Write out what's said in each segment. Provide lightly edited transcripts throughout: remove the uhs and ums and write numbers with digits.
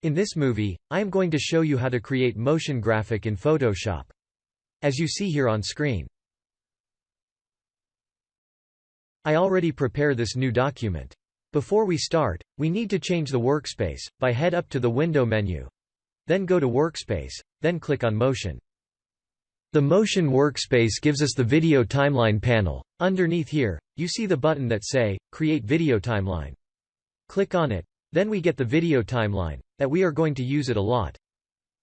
In this movie, I am going to show you how to create motion graphic in Photoshop. As you see here on screen. I already prepare this new document. Before we start, we need to change the workspace, by head up to the window menu. Then go to Workspace, then click on Motion. The Motion workspace gives us the video timeline panel. Underneath here, you see the button that say, Create Video Timeline. Click on it. Then we get the video timeline, that we are going to use it a lot.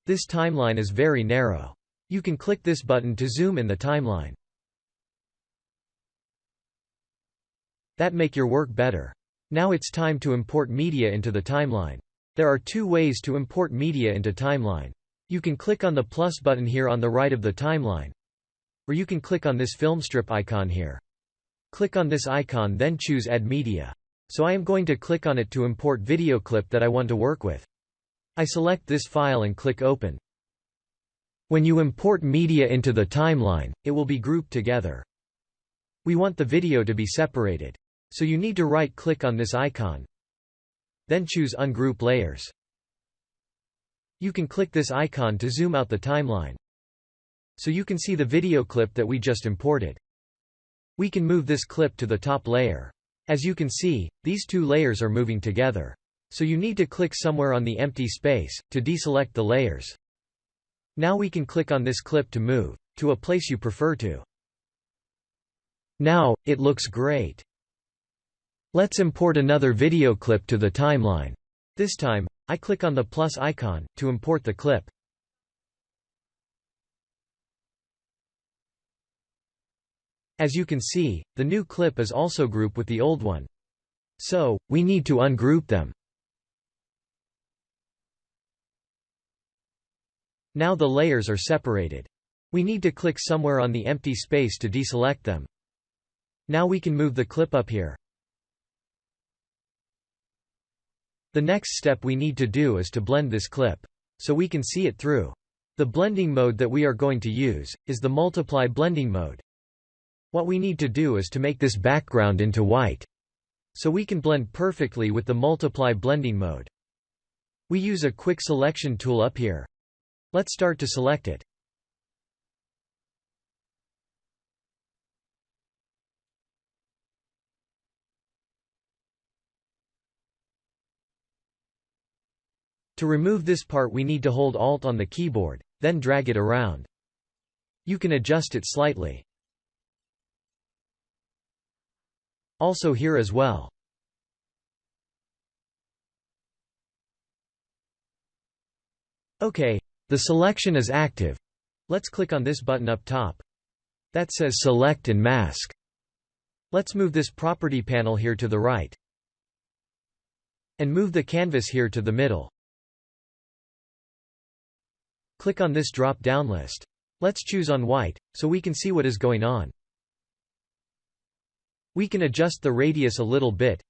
This timeline is very narrow. You can click this button to zoom in the timeline. That make your work better. Now it's time to import media into the timeline. There are two ways to import media into timeline. You can click on the plus button here on the right of the timeline. Or you can click on this film strip icon here. Click on this icon then choose Add Media. So I am going to click on it to import video clip that I want to work with. I select this file and click Open. When you import media into the timeline, it will be grouped together. We want the video to be separated. So you need to right-click on this icon. Then choose Ungroup Layers. You can click this icon to zoom out the timeline. So you can see the video clip that we just imported. We can move this clip to the top layer. As you can see, these two layers are moving together. So you need to click somewhere on the empty space, to deselect the layers. Now we can click on this clip to move, to a place you prefer to. Now, it looks great. Let's import another video clip to the timeline. This time, I click on the plus icon, to import the clip. As you can see, the new clip is also grouped with the old one. So, we need to ungroup them. Now the layers are separated. We need to click somewhere on the empty space to deselect them. Now we can move the clip up here. The next step we need to do is to blend this clip. So we can see it through. The blending mode that we are going to use, is the multiply blending mode. What we need to do is to make this background into white. So we can blend perfectly with the multiply blending mode. We use a quick selection tool up here. Let's start to select it. To remove this part we need to hold Alt on the keyboard, then drag it around. You can adjust it slightly. Also here as well. Okay, the selection is active. Let's click on this button up top. That says Select and Mask. Let's move this property panel here to the right. And move the canvas here to the middle. Click on this drop-down list. Let's choose on white, so we can see what is going on. We can adjust the radius a little bit.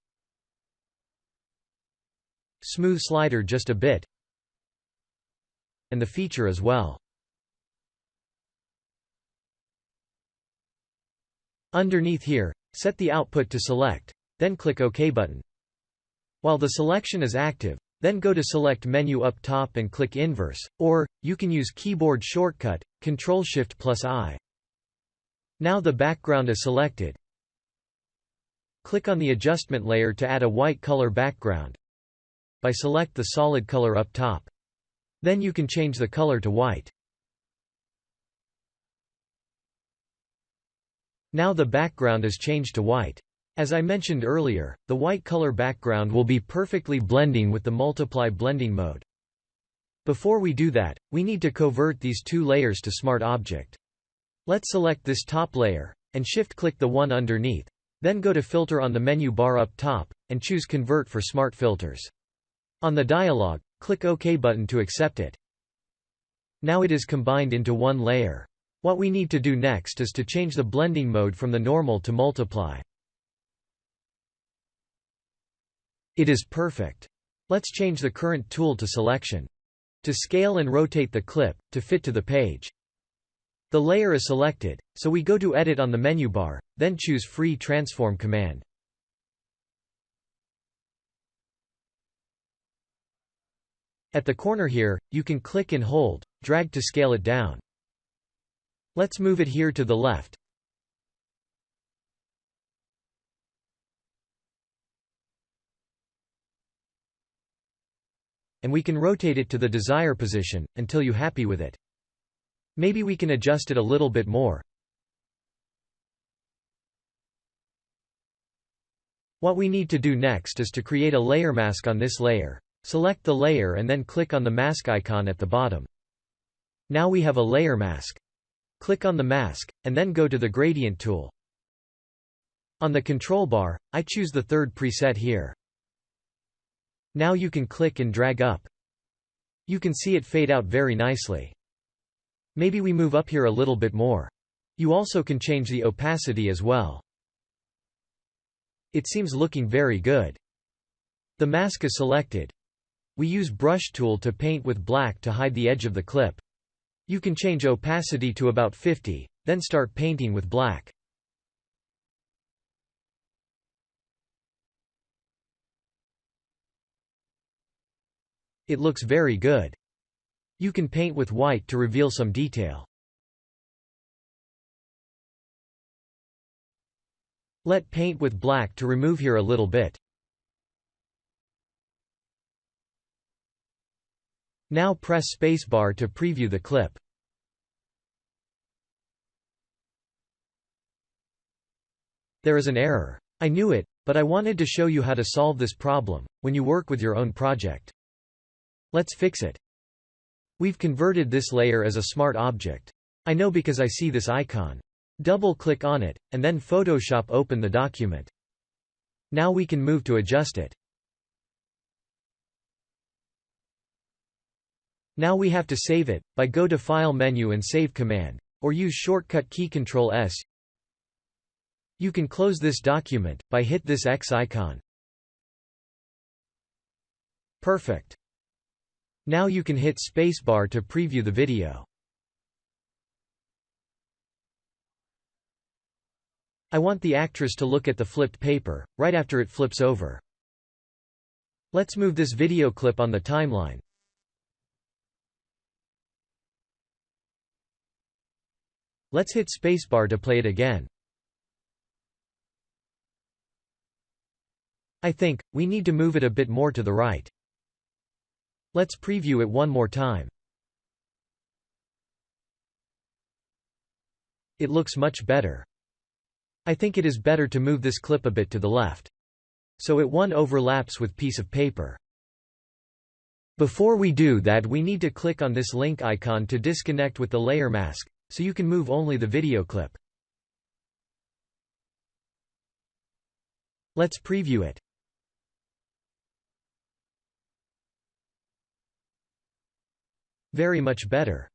Smooth slider just a bit. And the feature as well. Underneath here, set the output to select, then click OK button. While the selection is active, then go to Select menu up top and click Inverse, or, you can use keyboard shortcut, Ctrl+Shift+I. Now the background is selected. Click on the adjustment layer to add a white color background. By select the solid color up top. Then you can change the color to white. Now the background is changed to white. As I mentioned earlier, the white color background will be perfectly blending with the multiply blending mode. Before we do that, we need to convert these two layers to Smart Object. Let's select this top layer, and shift-click the one underneath. Then go to Filter on the menu bar up top, and choose Convert for Smart Filters. On the dialog, click OK button to accept it. Now it is combined into one layer. What we need to do next is to change the blending mode from the normal to multiply. It is perfect. Let's change the current tool to selection. To scale and rotate the clip, to fit to the page. The layer is selected, so we go to Edit on the menu bar, then choose Free Transform command. At the corner here, you can click and hold, drag to scale it down. Let's move it here to the left. And we can rotate it to the desired position, until you're happy with it. Maybe we can adjust it a little bit more. What we need to do next is to create a layer mask on this layer. Select the layer and then click on the mask icon at the bottom. Now we have a layer mask. Click on the mask, and then go to the gradient tool. On the control bar, I choose the third preset here. Now you can click and drag up. You can see it fade out very nicely. Maybe we move up here a little bit more. You also can change the opacity as well. It seems looking very good. The mask is selected. We use brush tool to paint with black to hide the edge of the clip. You can change opacity to about 50, then start painting with black. It looks very good. You can paint with white to reveal some detail. Let paint with black to remove here a little bit. Now press spacebar to preview the clip. There is an error. I knew it, but I wanted to show you how to solve this problem when you work with your own project. Let's fix it. We've converted this layer as a smart object. I know because I see this icon. Double-click on it, and then Photoshop open the document. Now we can move to adjust it. Now we have to save it, by go to File menu and Save command, or use shortcut key Ctrl+S. You can close this document, by hit this X icon. Perfect. Now you can hit spacebar to preview the video. I want the actress to look at the flipped paper, right after it flips over. Let's move this video clip on the timeline. Let's hit spacebar to play it again. I think we need to move it a bit more to the right. Let's preview it one more time. It looks much better. I think it is better to move this clip a bit to the left, so it one overlaps with piece of paper. Before we do that, we need to click on this link icon to disconnect with the layer mask, so you can move only the video clip. Let's preview it. Very much better.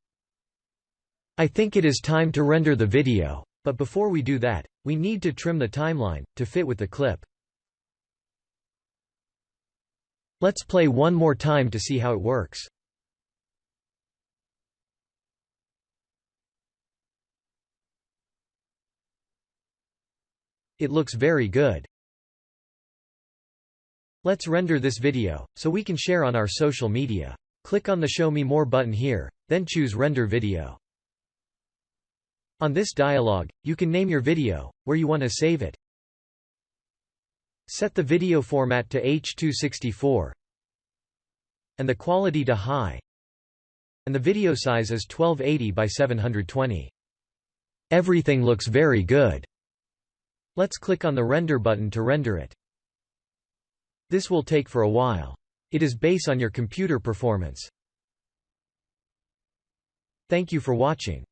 I think it is time to render the video, but before we do that, we need to trim the timeline to fit with the clip. Let's play one more time to see how it works. It looks very good. Let's render this video, so we can share on our social media. Click on the Show Me More button here, then choose Render Video. On this dialog, you can name your video, where you want to save it. Set the video format to H.264 and the quality to high, and the video size is 1280 by 720. Everything looks very good. Let's click on the Render button to render it. This will take for a while. It is based on your computer performance. Thank you for watching.